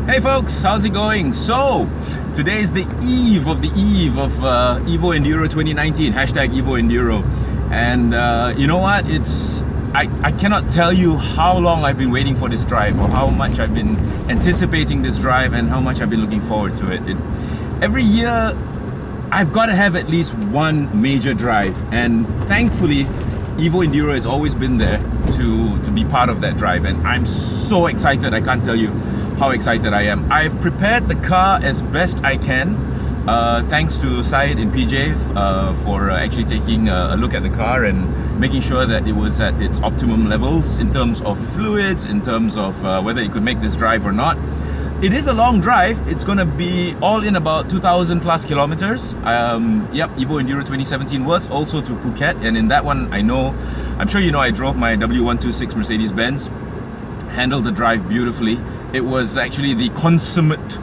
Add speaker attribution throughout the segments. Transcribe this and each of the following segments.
Speaker 1: Hey folks, how's it going? So, today is the eve of Evo Enduro 2019, hashtag Evo Enduro. And you know what? I cannot tell you how long I've been waiting for this drive, or how much I've been anticipating this drive, and how much I've been looking forward to it. Every year, I've got to have at least one major drive, and thankfully, Evo Enduro has always been there to be part of that drive, and I'm so excited. I can't tell you how excited I am. I've prepared the car as best I can, thanks to Syed in PJ for actually taking a look at the car and making sure that it was at its optimum levels in terms of fluids, in terms of whether it could make this drive or not. It is a long drive. It's gonna be all in about 2,000 plus kilometers. Yep, Evo Enduro 2017 was also to Phuket, and in that one, I'm sure you know, I drove my W126 Mercedes-Benz, handled the drive beautifully. It was actually the consummate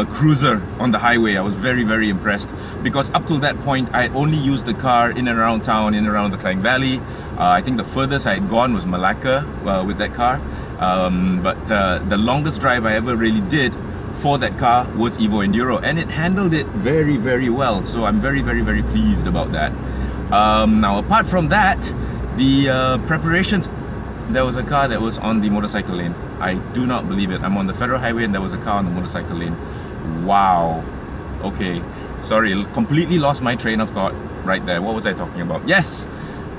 Speaker 1: cruiser on the highway. I was very, very impressed, because up till that point, I had only used the car in and around town, in and around the Klang Valley. I think the furthest I had gone was Malacca with that car. But the longest drive I ever really did for that car was Evo Enduro, and it handled it very, very well. So I'm very, very, very pleased about that. Now, apart from that, the preparations, there was a car that was on the motorcycle lane. I do not believe it. I'm on the federal highway and there was a car on the motorcycle lane. Wow. Okay. Sorry, completely lost my train of thought right there. What was I talking about? Yes,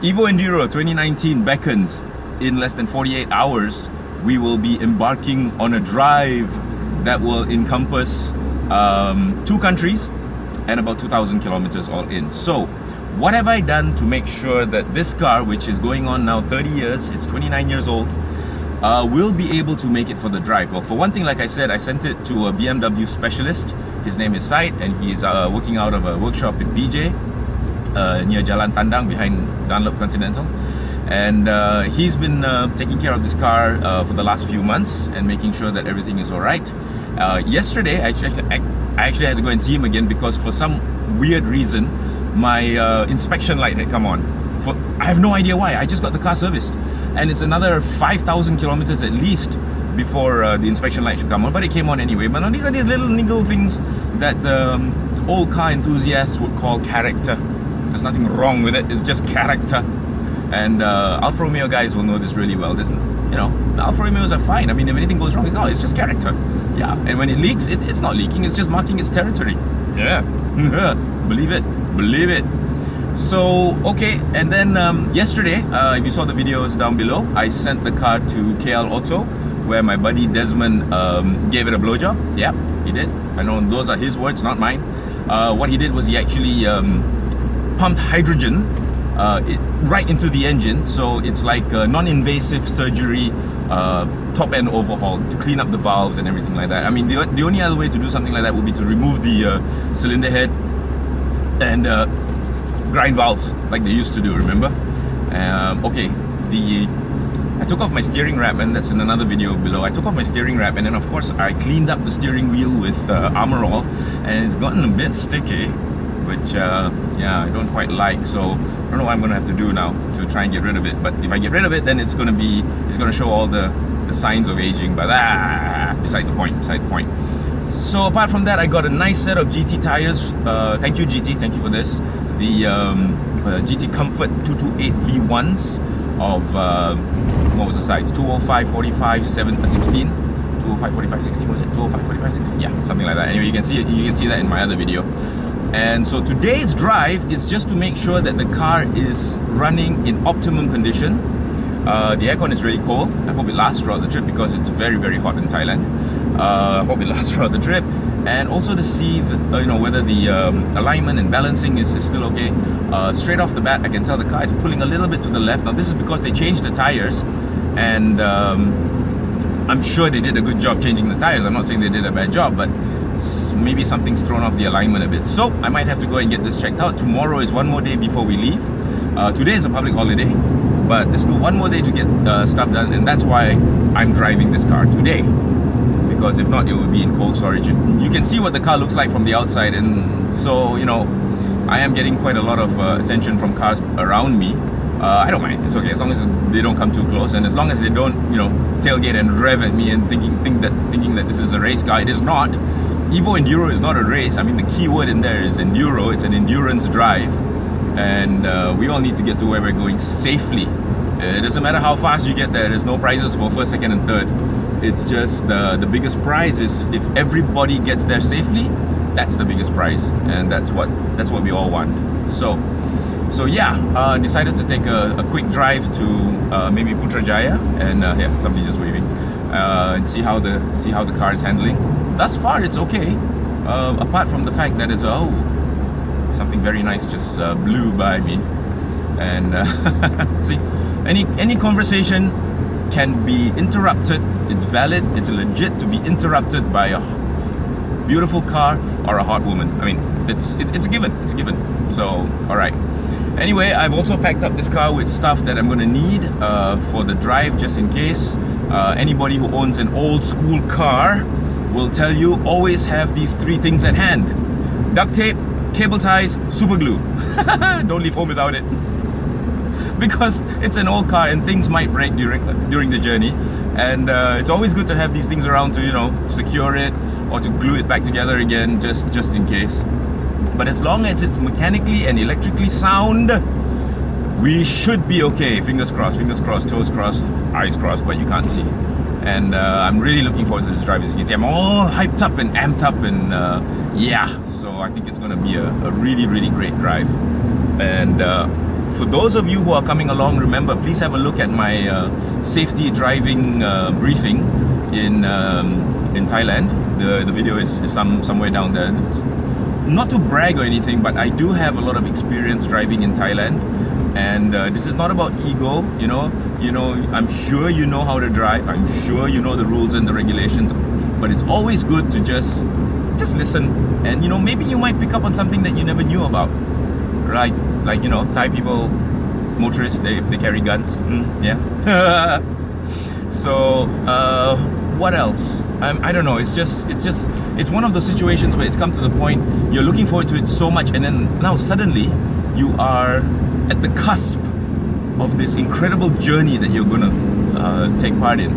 Speaker 1: Evo Enduro 2019 beckons. In less than 48 hours, we will be embarking on a drive that will encompass 2 countries and about 2,000 kilometers all in. So, what have I done to make sure that this car, which is going on now 30 years, it's 29 years old, will be able to make it for the drive? Well, for one thing, like I said, I sent it to a BMW specialist. His name is Syed, and he's working out of a workshop in BJ, near Jalan Tandang, behind Dunlop Continental. And he's been taking care of this car for the last few months and making sure that everything is alright. Yesterday, I actually had to go and see him again, because for some weird reason, my inspection light had come on. I have no idea why. I just got the car serviced, and it's another 5,000 kilometers at least before the inspection light should come on, but it came on anyway. But these are these little niggle things that old car enthusiasts would call character. There's nothing wrong with it, it's just character. And Alfa Romeo guys will know this really well. Alfa Romeos are fine. I mean, if anything goes wrong, it's just character. Yeah, and when it leaks, it's not leaking, it's just marking its territory. Yeah, believe it. Believe it. So, okay, and then yesterday, if you saw the videos down below, I sent the car to KL Auto, where my buddy Desmond gave it a blowjob. Yeah, he did. I know those are his words, not mine. What he did was he actually pumped hydrogen right into the engine, so it's like a non-invasive surgery, top-end overhaul to clean up the valves and everything like that. I mean, the only other way to do something like that would be to remove the cylinder head and grind valves like they used to do, remember? Okay, I took off my steering wrap, and that's in another video below. I took off my steering wrap, and then of course I cleaned up the steering wheel with Armor All, and it's gotten a bit sticky, which yeah, I don't quite like. So I don't know what I'm gonna have to do now to try and get rid of it. But if I get rid of it, then it's gonna show all the signs of aging. But beside the point. So apart from that, I got a nice set of GT tires. Thank you GT, thank you for this. The GT Comfort 228 V1s of what was the size? 205, 45, 16. 205, 45, 16 was it? 205, 45, 16. Yeah, something like that. Anyway, you can see that in my other video. And so today's drive is just to make sure that the car is running in optimum condition. The aircon is really cold. I hope it lasts throughout the trip, because it's very, very hot in Thailand. I hope it lasts throughout the trip. And also to see whether the alignment and balancing is still okay. Straight off the bat, I can tell the car is pulling a little bit to the left. Now this is because they changed the tires, and I'm sure they did a good job changing the tires. I'm not saying they did a bad job, but maybe something's thrown off the alignment a bit. So I might have to go and get this checked out. Tomorrow is one more day before we leave. Today is a public holiday, but there's still one more day to get stuff done, and that's why I'm driving this car today, because if not, it would be in cold storage. You can see what the car looks like from the outside, and so I am getting quite a lot of attention from cars around me I don't mind. It's okay as long as they don't come too close, and as long as they don't, you know, tailgate and rev at me and thinking that this is a race car. It is not. Evo Enduro is not a race. I mean, the key word in there is enduro. It's an endurance drive, and we all need to get to where we're going safely. It doesn't matter how fast you get there. There's no prizes for first, second, and third. It's just the biggest prize is if everybody gets there safely. That's the biggest prize, and that's what we all want. So yeah, decided to take a quick drive to maybe Putrajaya, and yeah, somebody just waving, and see how the car is handling. Thus far, it's okay. Apart from the fact that it's something very nice just blew by me, and see, any conversation can be interrupted. It's valid. It's legit to be interrupted by a beautiful car or a hot woman. I mean, it's a given. It's a given. So, all right. Anyway, I've also packed up this car with stuff that I'm going to need for the drive, just in case. Anybody who owns an old school car will tell you always have these 3 things at hand: duct tape, cable ties, super glue. Don't leave home without it, because it's an old car and things might break during the journey, and it's always good to have these things around to, you know, secure it or to glue it back together again, just in case. But as long as it's mechanically and electrically sound, we should be okay. Fingers crossed, toes crossed, eyes crossed, but you can't see. And I'm really looking forward to this drive. As you can see, I'm all hyped up and amped up, and yeah, so I think it's going to be a really great drive. And for those of you who are coming along, remember, please have a look at my safety driving briefing in Thailand. The video is somewhere down there. It's not to brag or anything, but I do have a lot of experience driving in Thailand, and this is not about ego. You know, I'm sure you know how to drive. I'm sure you know the rules and the regulations, but it's always good to just listen, and you know, maybe you might pick up on something that you never knew about, right? Like, you know, Thai people, motorists, they carry guns. Yeah. So what else? I don't know. It's one of those situations where it's come to the point you're looking forward to it so much, and then now suddenly you are at the cusp of this incredible journey that you're gonna take part in,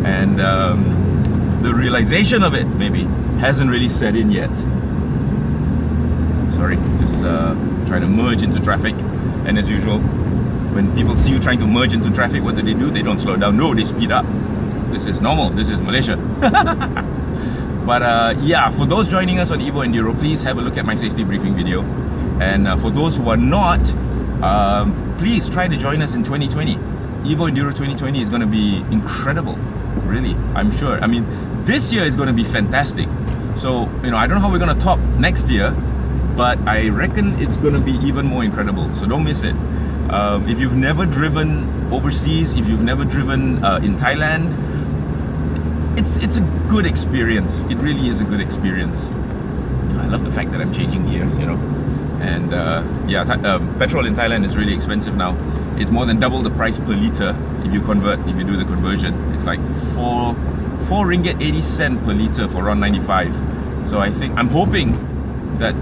Speaker 1: and the realization of it maybe hasn't really set in yet. Sorry, just trying to merge into traffic, and as usual, when people see you trying to merge into traffic, what do? They don't slow down. No, they speed up. This is normal. This is Malaysia. But yeah, for those joining us on Evo Enduro, please have a look at my safety briefing video. And for those who are not, please try to join us in 2020. Evo Enduro 2020 is going to be incredible. Really, I'm sure. I mean, this year is going to be fantastic. So, you know, I don't know how we're going to top next year, but I reckon it's going to be even more incredible. So don't miss it. If you've never driven overseas, if you've never driven in Thailand, it's a good experience. It really is a good experience. I love the fact that I'm changing gears, you know. And yeah, petrol in Thailand is really expensive now. It's more than double the price per liter if you do the conversion. It's like 4 ringgit 80 cent per liter for RON 95. So I'm hoping that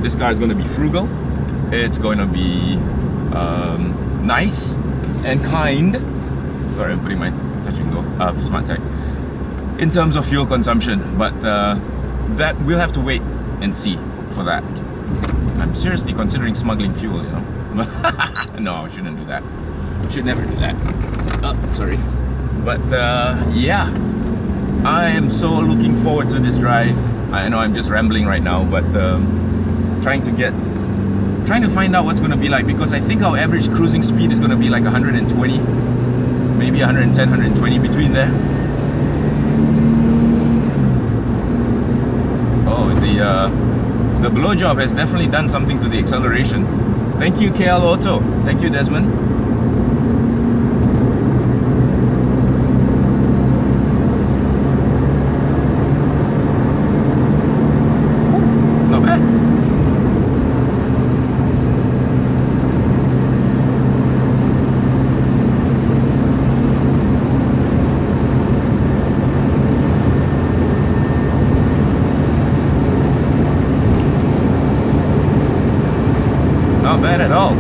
Speaker 1: this car is going to be frugal. It's going to be nice and kind. Sorry, I'm putting my touch and go smart tech in terms of fuel consumption, but that we'll have to wait and see for that. I'm seriously considering smuggling fuel, you know. No, I shouldn't do that. Should never do that. Oh, sorry. But yeah, I am so looking forward to this drive. I know I'm just rambling right now, but trying to find out what's going to be like, because I think our average cruising speed is going to be like 120, maybe 110, 120, between there. Oh, the blow job has definitely done something to the acceleration. Thank you, KL Auto. Thank you, Desmond. Not bad. Not bad at all.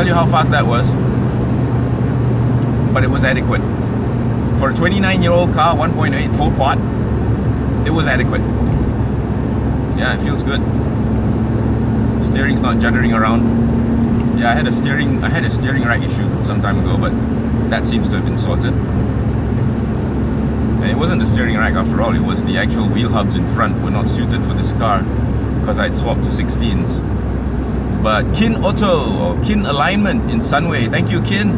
Speaker 1: tell you how fast that was, but it was adequate. For a 29-year-old car, 1.8 full pot, it was adequate. Yeah, it feels good. Steering's not juddering around. Yeah, I had a steering rack issue some time ago, but that seems to have been sorted. And it wasn't the steering rack after all, it was the actual wheel hubs in front were not suited for this car because I'd swapped to 16s. But Kin Auto, or Kin Alignment in Sunway, thank you Kin.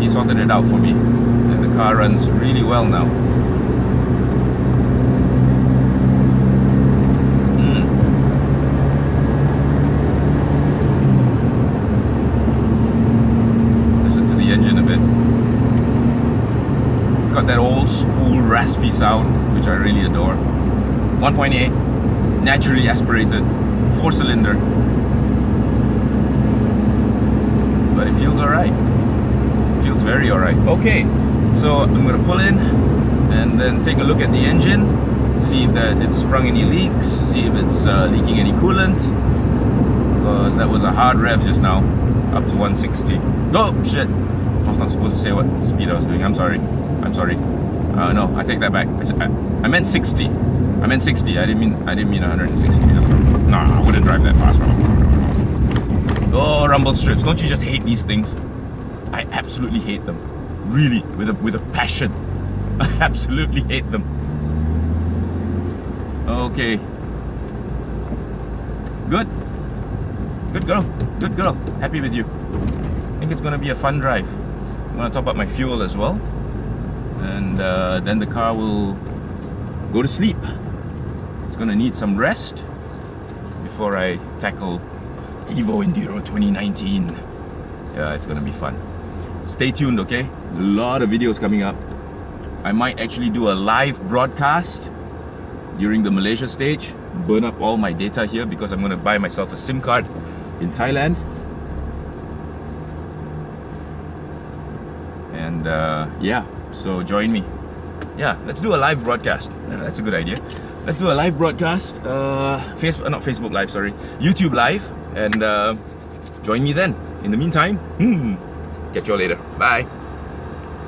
Speaker 1: He sorted it out for me. And the car runs really well now. Listen to the engine a bit. It's got that old school raspy sound, which I really adore. 1.8, naturally aspirated, 4-cylinder. But it feels alright. Feels very alright. Okay, so I'm gonna pull in and then take a look at the engine, see if it's sprung any leaks, see if it's leaking any coolant, because that was a hard rev just now, up to 160. Oh shit! I was not supposed to say what speed I was doing. I'm sorry. No, I take that back. I meant 60. I meant 60. I didn't mean 160. Nah, I wouldn't drive that fast. Oh, rumble strips! Don't you just hate these things? I absolutely hate them. Really, with a passion. I absolutely hate them. Okay. Good girl. Happy with you. I think it's gonna be a fun drive. I'm gonna top up my fuel as well, and then the car will go to sleep. It's gonna need some rest before I tackle Evo Enduro 2019. Yeah, it's gonna be fun. Stay tuned, okay? A lot of videos coming up. I might actually do a live broadcast during the Malaysia stage, burn up all my data here because I'm gonna buy myself a SIM card in Thailand. And yeah, so join me. Yeah, let's do a live broadcast. Yeah, that's a good idea. Let's do a live broadcast, not Facebook Live, sorry, YouTube Live, and join me then. In the meantime, catch you all later. Bye.